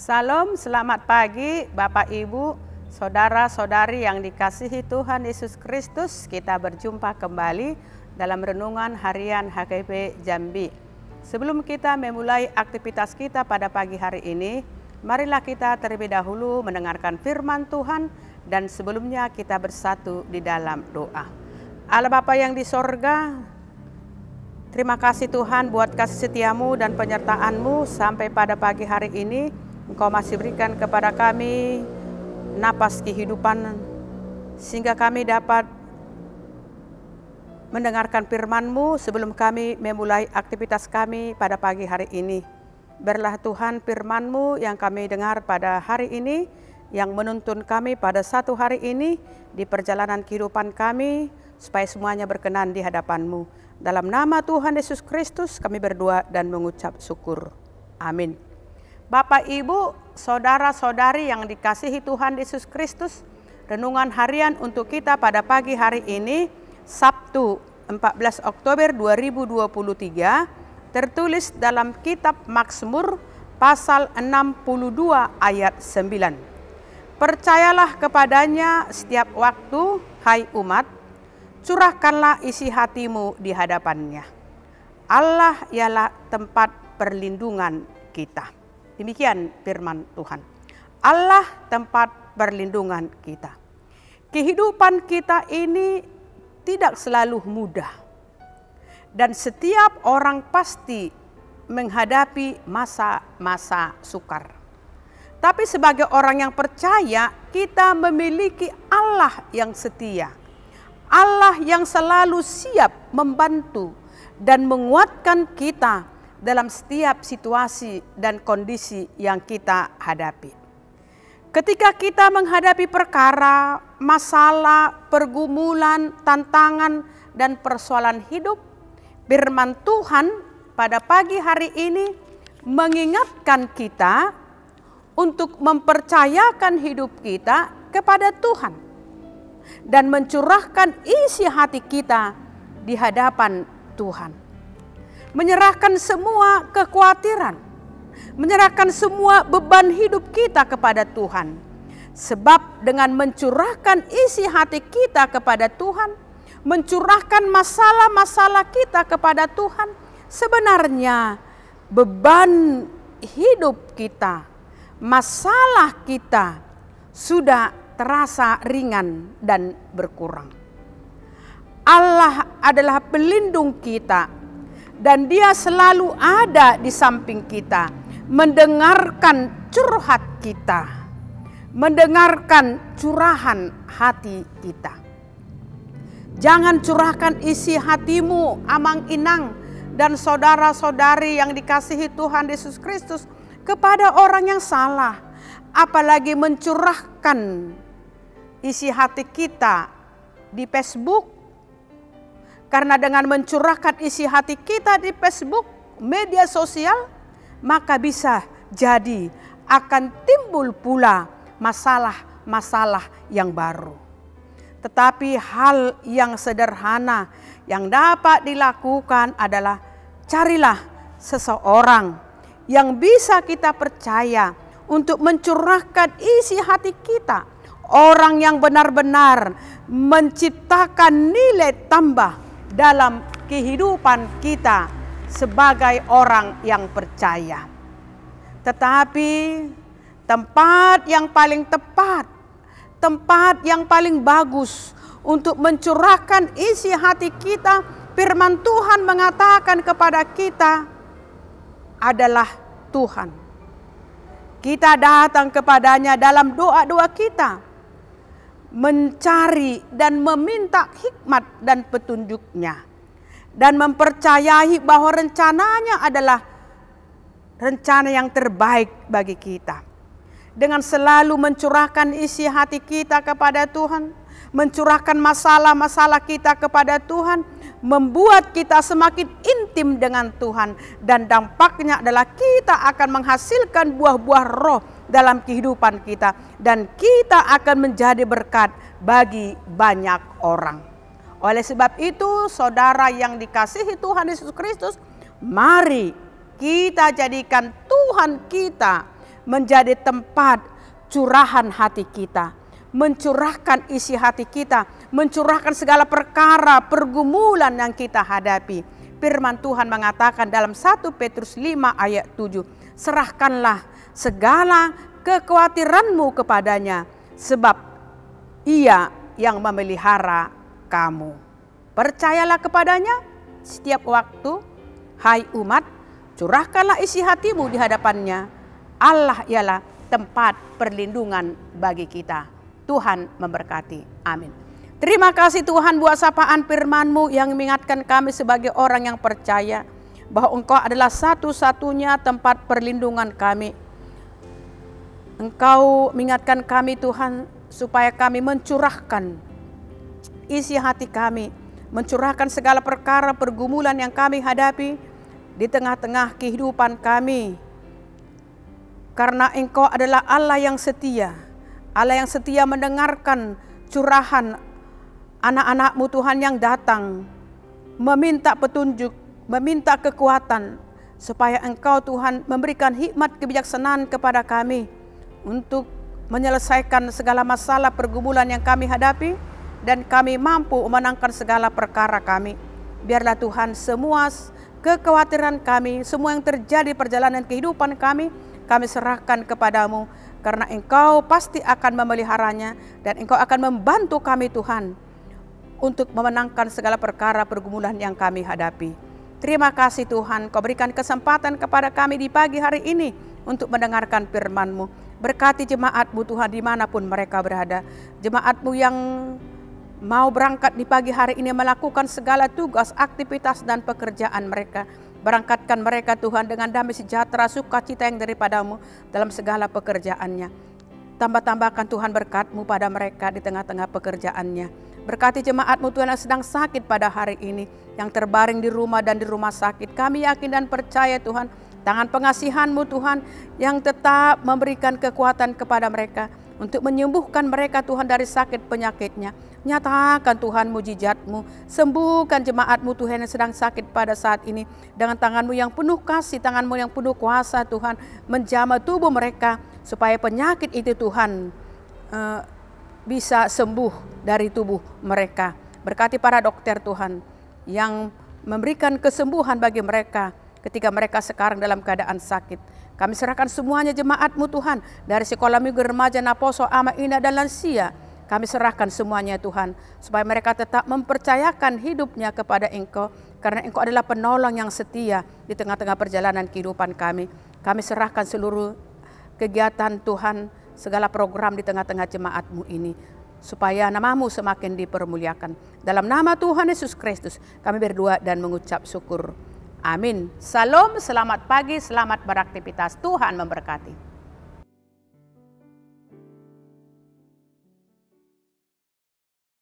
Salam, selamat pagi Bapak Ibu, saudara-saudari yang dikasihi Tuhan Yesus Kristus. Kita berjumpa kembali dalam renungan harian HKP Jambi. Sebelum kita memulai aktivitas kita pada pagi hari ini, marilah kita terlebih dahulu mendengarkan firman Tuhan dan sebelumnya kita bersatu di dalam doa. Allah Bapa yang di sorga, terima kasih Tuhan buat kasih setiamu dan penyertaan-Mu sampai pada pagi hari ini. Engkau masih berikan kepada kami napas kehidupan sehingga kami dapat mendengarkan firman-Mu sebelum kami memulai aktivitas kami pada pagi hari ini. Biarlah Tuhan firman-Mu yang kami dengar pada hari ini yang menuntun kami pada satu hari ini di perjalanan kehidupan kami supaya semuanya berkenan di hadapan-Mu. Dalam nama Tuhan Yesus Kristus kami berdoa dan mengucap syukur. Amin. Bapak, Ibu, saudara-saudari yang dikasihi Tuhan Yesus Kristus, renungan harian untuk kita pada pagi hari ini, Sabtu 14 Oktober 2023, tertulis dalam kitab Mazmur pasal 62 ayat 9. Percayalah kepadanya setiap waktu, hai umat, curahkanlah isi hatimu di hadapannya. Allah ialah tempat perlindungan kita. Demikian firman Tuhan. Allah tempat perlindungan kita. Kehidupan kita ini tidak selalu mudah. Dan setiap orang pasti menghadapi masa-masa sukar. Tapi sebagai orang yang percaya, kita memiliki Allah yang setia. Allah yang selalu siap membantu dan menguatkan kita dalam setiap situasi dan kondisi yang kita hadapi. Ketika kita menghadapi perkara, masalah, pergumulan, tantangan, dan persoalan hidup, firman Tuhan pada pagi hari ini mengingatkan kita untuk mempercayakan hidup kita kepada Tuhan dan mencurahkan isi hati kita di hadapan Tuhan. Menyerahkan semua kekhawatiran, menyerahkan semua beban hidup kita kepada Tuhan. Sebab dengan mencurahkan isi hati kita kepada Tuhan, mencurahkan masalah-masalah kita kepada Tuhan, sebenarnya beban hidup kita, masalah kita sudah terasa ringan dan berkurang. Allah adalah pelindung kita. Dan Dia selalu ada di samping kita, mendengarkan curhat kita, mendengarkan curahan hati kita. Jangan curahkan isi hatimu, amang inang dan saudara-saudari yang dikasihi Tuhan Yesus Kristus kepada orang yang salah. Apalagi mencurahkan isi hati kita di Facebook. Karena dengan mencurahkan isi hati kita di Facebook, media sosial, maka bisa jadi akan timbul pula masalah-masalah yang baru. Tetapi hal yang sederhana yang dapat dilakukan adalah carilah seseorang yang bisa kita percaya untuk mencurahkan isi hati kita. Orang yang benar-benar menciptakan nilai tambah dalam kehidupan kita sebagai orang yang percaya. Tetapi tempat yang paling tepat, tempat yang paling bagus untuk mencurahkan isi hati kita, firman Tuhan mengatakan kepada kita adalah Tuhan. Kita datang kepadanya dalam doa-doa kita, mencari dan meminta hikmat dan petunjuknya, dan mempercayai bahwa rencananya adalah rencana yang terbaik bagi kita. Dengan selalu mencurahkan isi hati kita kepada Tuhan, mencurahkan masalah-masalah kita kepada Tuhan, membuat kita semakin intim dengan Tuhan, dan dampaknya adalah kita akan menghasilkan buah-buah roh dalam kehidupan kita, dan kita akan menjadi berkat bagi banyak orang. Oleh sebab itu, saudara yang dikasihi Tuhan Yesus Kristus, mari kita jadikan Tuhan kita menjadi tempat curahan hati kita, mencurahkan isi hati kita, mencurahkan segala perkara pergumulan yang kita hadapi. Firman Tuhan mengatakan dalam 1 Petrus 5 ayat 7, serahkanlah segala kekhawatiranmu kepadanya, sebab Ia yang memelihara kamu. Percayalah kepadanya setiap waktu, hai umat, curahkanlah isi hatimu di hadapannya. Allah ialah tempat perlindungan bagi kita. Tuhan memberkati. Amin. Terima kasih Tuhan buat sapaan firman-Mu yang mengingatkan kami sebagai orang yang percaya bahwa Engkau adalah satu-satunya tempat perlindungan kami. Engkau mengingatkan kami Tuhan supaya kami mencurahkan isi hati kami, mencurahkan segala perkara pergumulan yang kami hadapi di tengah-tengah kehidupan kami. Karena Engkau adalah Allah yang setia mendengarkan curahan anak-anak-Mu Tuhan yang datang, meminta petunjuk, meminta kekuatan, supaya Engkau Tuhan memberikan hikmat kebijaksanaan kepada kami untuk menyelesaikan segala masalah pergumulan yang kami hadapi, dan kami mampu memenangkan segala perkara kami. Biarlah Tuhan semua kekhawatiran kami, semua yang terjadi perjalanan kehidupan kami serahkan kepadamu, karena Engkau pasti akan memeliharanya, dan Engkau akan membantu kami Tuhan untuk memenangkan segala perkara pergumulan yang kami hadapi. Terima kasih Tuhan, Kau berikan kesempatan kepada kami di pagi hari ini untuk mendengarkan firman-Mu. Berkati jemaat-Mu Tuhan dimanapun mereka berada. Jemaat-Mu yang mau berangkat di pagi hari ini melakukan segala tugas, aktivitas dan pekerjaan mereka. Berangkatkan mereka Tuhan dengan damai sejahtera, sukacita yang daripada-Mu dalam segala pekerjaannya. Tambah-tambahkan Tuhan berkat-Mu pada mereka di tengah-tengah pekerjaannya. Berkati jemaat-Mu Tuhan yang sedang sakit pada hari ini, yang terbaring di rumah dan di rumah sakit. Kami yakin dan percaya Tuhan, tangan pengasihan-Mu Tuhan yang tetap memberikan kekuatan kepada mereka untuk menyembuhkan mereka Tuhan dari sakit penyakitnya. Nyatakan Tuhan mujizat-Mu, sembuhkan jemaat-Mu Tuhan yang sedang sakit pada saat ini dengan tangan-Mu yang penuh kasih, tangan-Mu yang penuh kuasa Tuhan, menjamah tubuh mereka supaya penyakit itu Tuhan bisa sembuh dari tubuh mereka. Berkati para dokter Tuhan yang memberikan kesembuhan bagi mereka ketika mereka sekarang dalam keadaan sakit. Kami serahkan semuanya jemaat-Mu Tuhan, dari sekolah minggu remaja, naposo, ama, ina, dan lansia. Kami serahkan semuanya Tuhan, supaya mereka tetap mempercayakan hidupnya kepada Engkau, karena Engkau adalah penolong yang setia di tengah-tengah perjalanan kehidupan kami. Kami serahkan seluruh kegiatan Tuhan, segala program di tengah-tengah jemaat-Mu ini, supaya nama-Mu semakin dipermuliakan. Dalam nama Tuhan Yesus Kristus kami berdoa dan mengucap syukur. Amin. Salam, selamat pagi, selamat beraktivitas. Tuhan memberkati.